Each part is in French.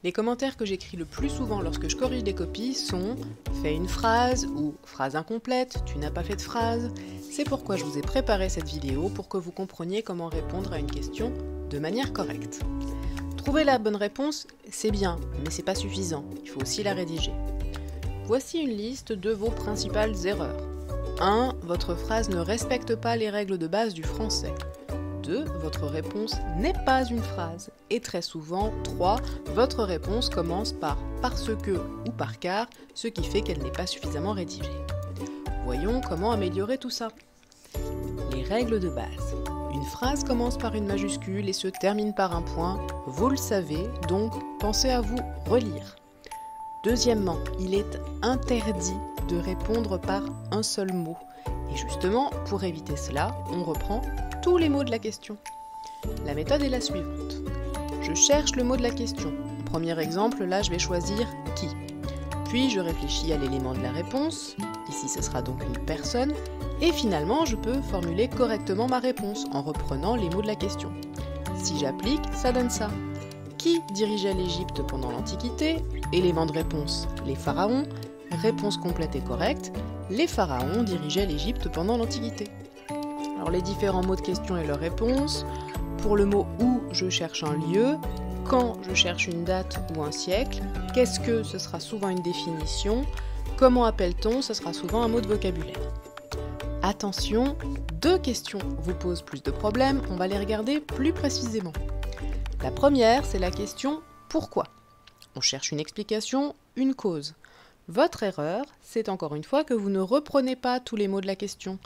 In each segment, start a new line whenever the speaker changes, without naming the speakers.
Les commentaires que j'écris le plus souvent lorsque je corrige des copies sont « fais une phrase » ou « phrase incomplète »,« tu n'as pas fait de phrase ». C'est pourquoi je vous ai préparé cette vidéo pour que vous compreniez comment répondre à une question de manière correcte. Trouver la bonne réponse, c'est bien, mais c'est pas suffisant, il faut aussi la rédiger. Voici une liste de vos principales erreurs. 1. Votre phrase ne respecte pas les règles de base du français. 2. Votre réponse n'est pas une phrase. Et très souvent, 3. Votre réponse commence par « parce que » ou « par car », ce qui fait qu'elle n'est pas suffisamment rédigée. Voyons comment améliorer tout ça. Les règles de base. Une phrase commence par une majuscule et se termine par un point. Vous le savez, donc pensez à vous relire. Deuxièmement, il est interdit de répondre par un seul mot. Et justement, pour éviter cela, on reprend tous les mots de la question. La méthode est la suivante. Je cherche le mot de la question. Premier exemple, là je vais choisir « qui ». Puis je réfléchis à l'élément de la réponse. Ici ce sera donc une personne. Et finalement, je peux formuler correctement ma réponse en reprenant les mots de la question. Si j'applique, ça donne ça. Qui dirigeait l'Égypte pendant l'Antiquité? Élément de réponse, les pharaons. Réponse complète et correcte, les pharaons dirigeaient l'Égypte pendant l'Antiquité. Alors les différents mots de question et leurs réponses. Pour le mot « où », je cherche un lieu. Quand, je cherche une date ou un siècle. Qu'est-ce que, ce sera souvent une définition. Comment appelle-t-on, ce sera souvent un mot de vocabulaire. Attention, 2 questions vous posent plus de problèmes, on va les regarder plus précisément. La première, c'est la question « pourquoi ?» On cherche une explication, une cause. Votre erreur, c'est encore une fois que vous ne reprenez pas tous les mots de la question.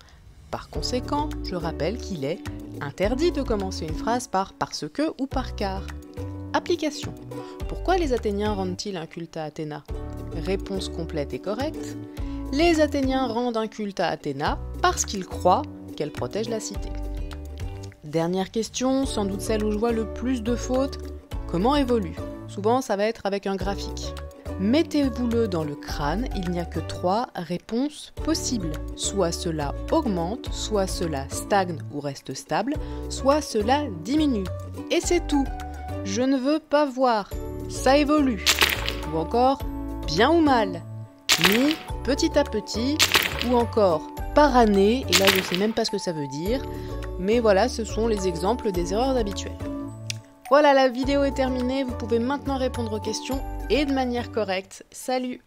Par conséquent, je rappelle qu'il est interdit de commencer une phrase par « parce que » ou « par car ». Application. Pourquoi les Athéniens rendent-ils un culte à Athéna? Réponse complète et correcte. Les Athéniens rendent un culte à Athéna parce qu'ils croient qu'elle protège la cité. Dernière question, sans doute celle où je vois le plus de fautes. Comment évolue? Souvent, ça va être avec un graphique. Mettez-vous-le dans le crâne, il n'y a que 3 réponses possibles. Soit cela augmente, soit cela stagne ou reste stable, soit cela diminue. Et c'est tout. Je ne veux pas voir. Ça évolue. Ou encore, bien ou mal. Ni petit à petit, ou encore par année, et là je ne sais même pas ce que ça veut dire, mais voilà, ce sont les exemples des erreurs habituelles. Voilà, la vidéo est terminée, vous pouvez maintenant répondre aux questions et de manière correcte. Salut!